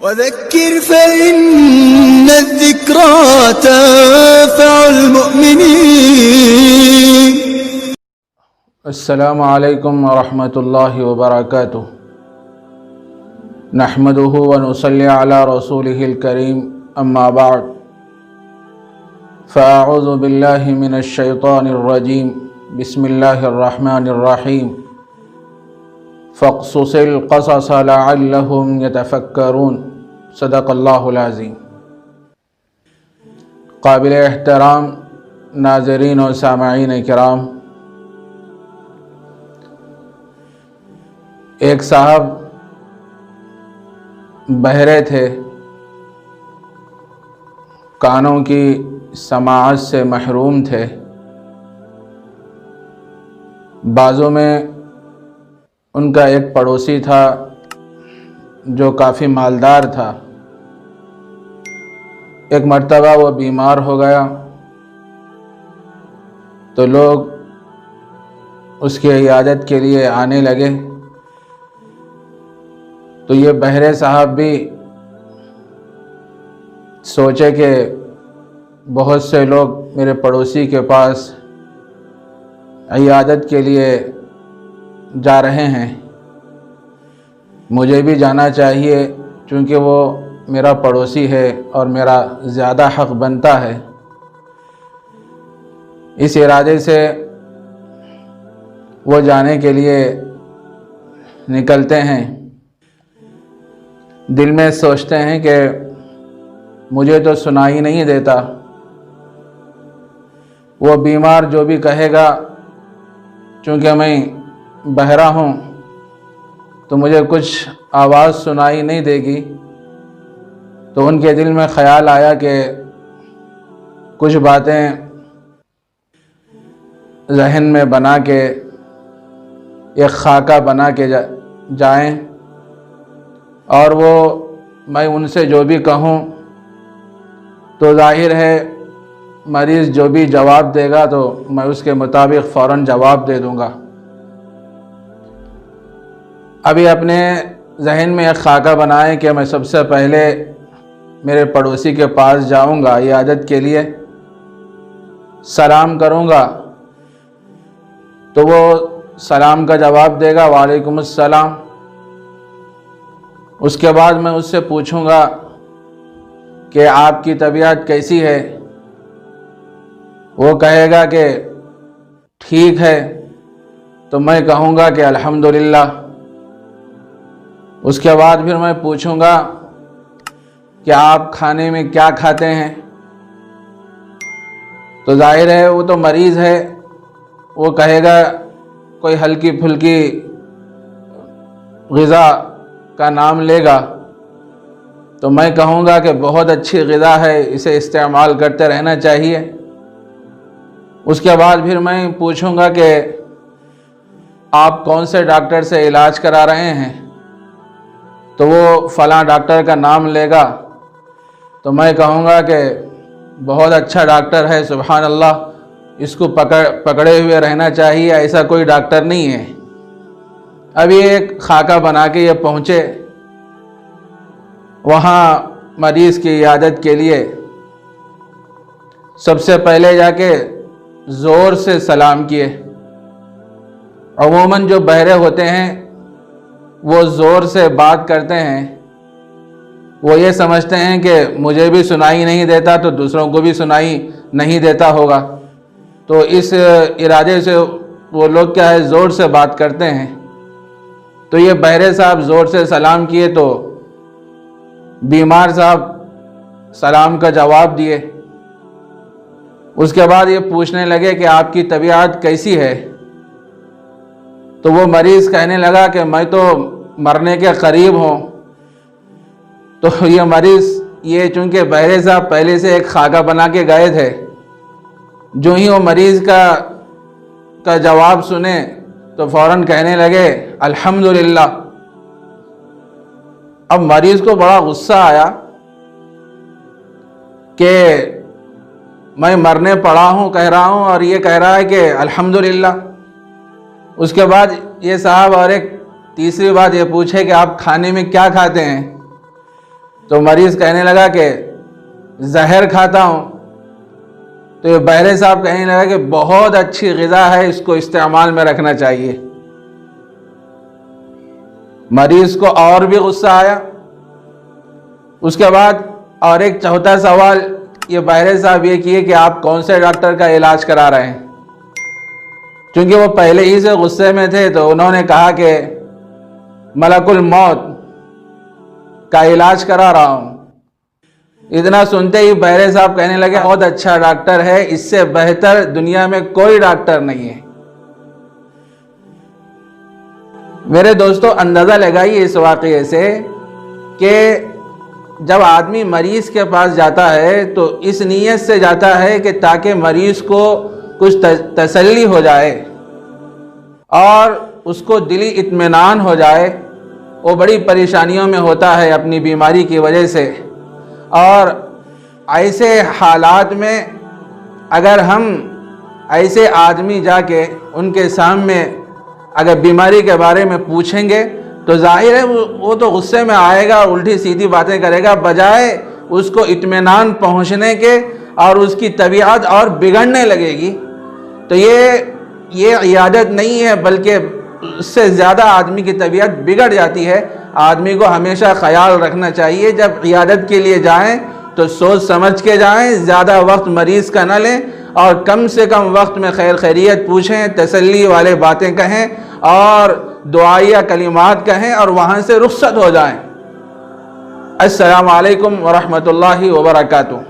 وذكر فإن الذكرى تنفع المؤمنين. السلام علیکم ورحمۃ اللہ وبرکاتہ. نحمده ونصلی علی رسولہ الکریم، اما بعد فاعوذ باللہ من الشیطان الرجیم. بسم اللہ الرحمن الرحیم. فاقصص القصص لعلهم يتفکرون. صدق اللہ العظیم. قابل احترام ناظرین و سامعین کرام، ایک صاحب بہرے تھے، کانوں کی سماعت سے محروم تھے. بازوں میں ان کا ایک پڑوسی تھا جو کافی مالدار تھا. ایک مرتبہ وہ بیمار ہو گیا تو لوگ اس کی عیادت کے لیے آنے لگے. تو یہ بہرے صاحب بھی سوچے کہ بہت سے لوگ میرے پڑوسی کے پاس عیادت کے لیے جا رہے ہیں، مجھے بھی جانا چاہیے چونکہ وہ میرا پڑوسی ہے اور میرا زیادہ حق بنتا ہے. اس ارادے سے وہ جانے کے لیے نکلتے ہیں. دل میں سوچتے ہیں کہ مجھے تو سنائی نہیں دیتا، وہ بیمار جو بھی کہے گا، چونکہ میں بہرا ہوں تو مجھے کچھ آواز سنائی نہیں دے گی. تو ان کے دل میں خیال آیا کہ کچھ باتیں ذہن میں بنا کے ایک خاکہ بنا کے جائیں، اور وہ میں ان سے جو بھی کہوں تو ظاہر ہے مریض جو بھی جواب دے گا تو میں اس کے مطابق فوراً جواب دے دوں گا. ابھی اپنے ذہن میں ایک خاکہ بنائیں کہ میں سب سے پہلے میرے پڑوسی کے پاس جاؤں گا عیادت کے لیے، سلام کروں گا تو وہ سلام کا جواب دے گا، وعلیکم السلام. اس کے بعد میں اس سے پوچھوں گا کہ آپ کی طبیعت کیسی ہے. وہ کہے گا کہ ٹھیک ہے تو میں کہوں گا کہ الحمدللہ. اس کے بعد پھر میں پوچھوں گا کہ آپ کھانے میں کیا کھاتے ہیں. تو ظاہر ہے وہ تو مریض ہے، وہ کہے گا کوئی ہلکی پھلکی غذا کا نام لے گا. تو میں کہوں گا کہ بہت اچھی غذا ہے، اسے استعمال کرتے رہنا چاہیے. اس کے بعد پھر میں پوچھوں گا کہ آپ کون سے ڈاکٹر سے علاج کرا رہے ہیں. تو وہ فلاں ڈاکٹر کا نام لے گا. تو میں کہوں گا کہ بہت اچھا ڈاکٹر ہے، سبحان اللہ، اس کو پکڑے ہوئے رہنا چاہیے، ایسا کوئی ڈاکٹر نہیں ہے. ابھی ایک خاکہ بنا کے یہ پہنچے وہاں مریض کی عیادت کے لیے. سب سے پہلے جا کے زور سے سلام کیے. عموماً جو بہرے ہوتے ہیں وہ زور سے بات کرتے ہیں، وہ یہ سمجھتے ہیں کہ مجھے بھی سنائی نہیں دیتا تو دوسروں کو بھی سنائی نہیں دیتا ہوگا. تو اس ارادے سے وہ لوگ کیا ہے زور سے بات کرتے ہیں. تو یہ بہرے صاحب زور سے سلام کیے تو بیمار صاحب سلام کا جواب دیے. اس کے بعد یہ پوچھنے لگے کہ آپ کی طبیعت کیسی ہے. تو وہ مریض کہنے لگا کہ میں تو مرنے کے قریب ہوں. تو یہ مریض یہ چونکہ بہرے صاحب پہلے سے ایک خاکہ بنا کے گئے تھے، جو ہی وہ مریض کا جواب سنے تو فوراً کہنے لگے الحمدللہ. اب مریض کو بڑا غصہ آیا کہ میں مرنے پڑا ہوں کہہ رہا ہوں اور یہ کہہ رہا ہے کہ الحمدللہ. اس کے بعد یہ صاحب اور ایک تیسری بات یہ پوچھے کہ آپ کھانے میں کیا کھاتے ہیں. تو مریض کہنے لگا کہ زہر کھاتا ہوں. تو یہ بہرے صاحب کہنے لگا کہ بہت اچھی غذا ہے، اس کو استعمال میں رکھنا چاہیے. مریض کو اور بھی غصہ آیا. اس کے بعد اور ایک چوتھا سوال یہ بہرے صاحب یہ کیے کہ آپ کون سے ڈاکٹر کا علاج کرا رہے ہیں. چونکہ وہ پہلے ہی سے غصے میں تھے تو انہوں نے کہا کہ ملک الموت کا علاج کرا رہا ہوں. اتنا سنتے ہی بہرے صاحب کہنے لگے بہت اچھا ڈاکٹر ہے، اس سے بہتر دنیا میں کوئی ڈاکٹر نہیں ہے. میرے دوستو اندازہ لگائیے اس واقعے سے کہ جب آدمی مریض کے پاس جاتا ہے تو اس نیت سے جاتا ہے کہ تاکہ مریض کو کچھ تسلی ہو جائے اور اس کو دلی اطمینان ہو جائے. وہ بڑی پریشانیوں میں ہوتا ہے اپنی بیماری کی وجہ سے، اور ایسے حالات میں اگر ہم ایسے آدمی جا کے ان کے سامنے اگر بیماری کے بارے میں پوچھیں گے تو ظاہر ہے وہ تو غصے میں آئے گا، الٹی سیدھی باتیں کرے گا، بجائے اس کو اطمینان پہنچنے کے اور اس کی طبیعت اور بگڑنے لگے گی. تو یہ عیادت نہیں ہے، بلکہ اس سے زیادہ آدمی کی طبیعت بگڑ جاتی ہے. آدمی کو ہمیشہ خیال رکھنا چاہیے جب عیادت کے لیے جائیں تو سوچ سمجھ کے جائیں، زیادہ وقت مریض کا نہ لیں اور کم سے کم وقت میں خیر خیریت پوچھیں، تسلی والے باتیں کہیں اور دعائیہ کلمات کہیں اور وہاں سے رخصت ہو جائیں. السلام علیکم ورحمۃ اللہ وبرکاتہ.